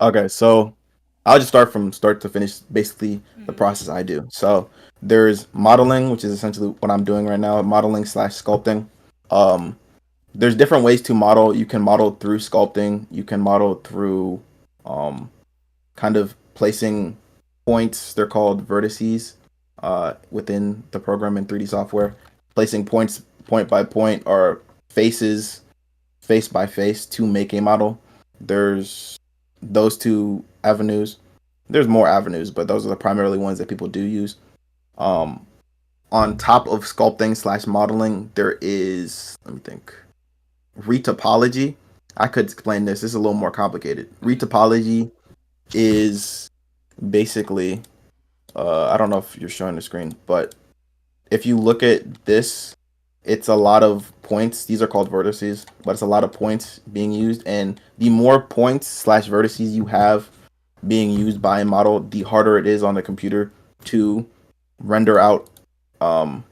Okay, so I'll just start from start to finish, basically the Mm-hmm. process I do. So there's modeling, which is essentially what I'm doing right now, modeling slash sculpting. Um, there's different ways to model. You can model through sculpting. You can model through um, kind of placing points. They're called vertices within the program in 3D software. Placing points point by point or faces face by face to make a model. There's those two avenues. There's more avenues, but those are the primarily ones that people do use. Um, on top of sculpting slash modeling, there is, let me think, retopology. I could explain this. This is a little more complicated. Mm-hmm. Retopology is basically, I don't know if you're showing the screen, but if you look at this, it's a lot of points. These are called vertices, but it's a lot of points being used. And the more points slash vertices you have being used by a model, the harder it is on the computer to render out. Um,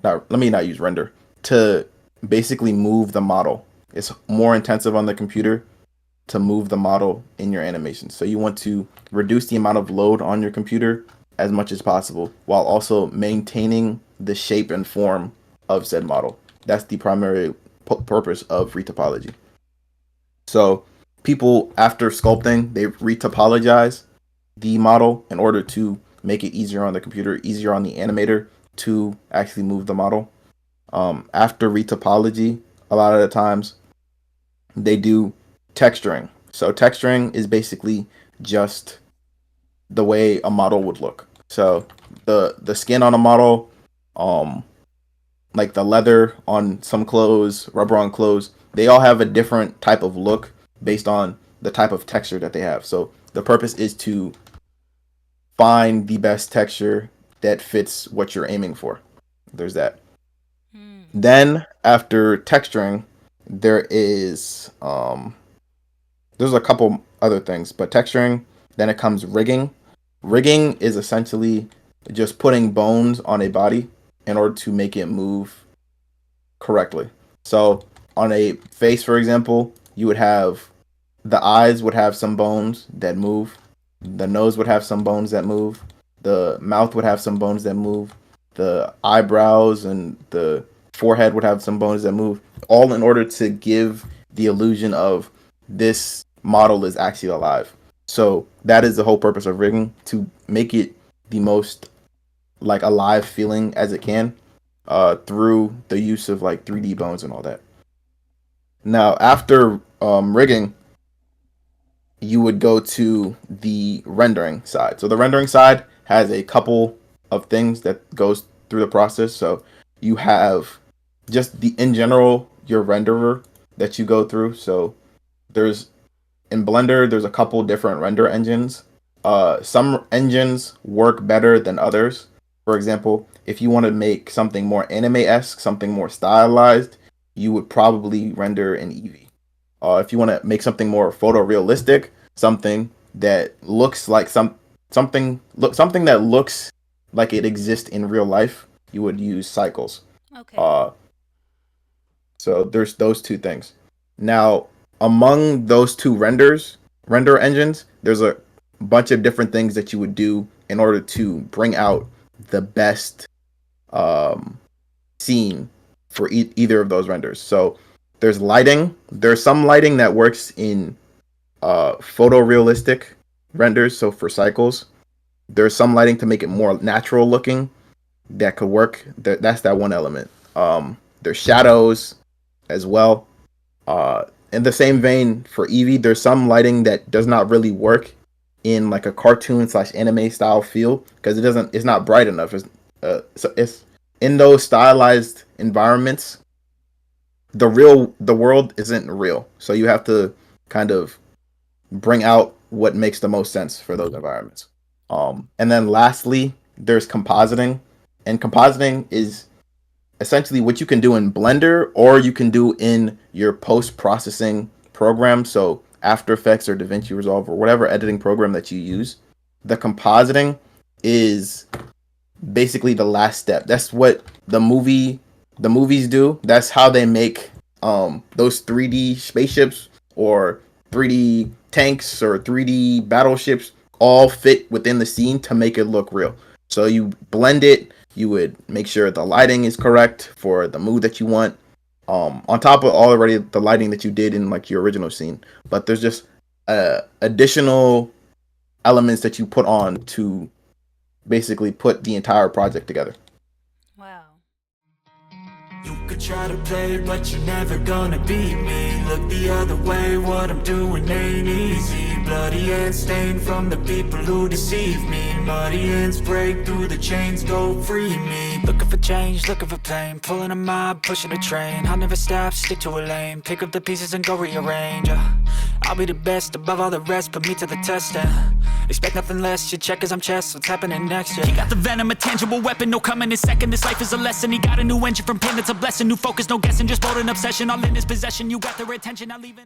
not, let me not use render to basically move the model. It's more intensive on the computer to move the model in your animation. So you want to reduce the amount of load on your computer as much as possible while also maintaining the shape and form of said model. That's the primary purpose of retopology. So people after sculpting, they retopologize the model in order to make it easier on the computer, easier on the animator to actually move the model. After retopology, a lot of the times they do texturing. So texturing is basically just the way a model would look. So the skin on a model, um, like the leather on some clothes, rubber on clothes, they all have a different type of look based on the type of texture that they have. So the purpose is to find the best texture that fits what you're aiming for. There's that. Mm. Then after texturing, there is there's a couple other things, but texturing, then it comes rigging. Rigging is essentially just putting bones on a body in order to make it move correctly. So on a face, for example, you would have the eyes would have some bones that move, the nose would have some bones that move, the mouth would have some bones that move, the eyebrows and the forehead would have some bones that move, all in order to give the illusion of this model is actually alive. So that is the whole purpose of rigging, to make it the most like alive feeling as it can, through the use of like 3D bones and all that. Now after rigging, you would go to the rendering side. So the rendering side has a couple of things that goes through the process. So you have just the in general your renderer that you go through. So there's in Blender there's a couple different render engines. Some engines work better than others. For example, if you want to make something more anime-esque, something more stylized, you would probably render in Eevee. If you want to make something more photorealistic, something that looks like something that looks like it exists in real life, you would use cycles. Okay. Uh, so there's those two things. Now, among those two render engines, there's a bunch of different things that you would do in order to bring out the best um, scene for either of those renders. So there's lighting. There's some lighting that works in photorealistic renders. So for cycles, there's some lighting to make it more natural looking that could work. That's that one element. There's shadows as well. Uh, in the same vein for Eevee, there's some lighting that does not really work in like a cartoon slash anime style feel because it's not bright enough. So it's in those stylized environments, the world isn't real. So you have to kind of bring out what makes the most sense for those environments. And then lastly, there's compositing, and compositing is essentially what you can do in Blender or you can do in your post processing program. So After Effects or DaVinci Resolve or whatever editing program that you use. The compositing is basically the last step. That's what the movies do. That's how they make those 3D spaceships or 3D tanks or 3D battleships all fit within the scene to make it look real. So you blend it. You would make sure the lighting is correct for the mood that you want. On top of already the lighting that you did in like your original scene, but there's just additional elements that you put on to basically put the entire project together. Wow. You could try to play, but you're never gonna beat me. Look the other way, what I'm doing ain't easy. Bloody hands stained from the people who deceive me. Muddy hands break through the chains, go free me. Looking for change, looking for pain. Pulling a mob, pushing a train. I'll never stop, stick to a lane. Pick up the pieces and go rearrange. I'll be the best above all the rest, put me to the test and expect nothing less. You check as I'm chess, what's happening next? Yeah. He got the venom, a tangible weapon, no coming in second. This life is a lesson. He got a new engine from pain, that's a blessing. New focus, no guessing, just bold and obsession. All in his possession, you got their attention, not leaving.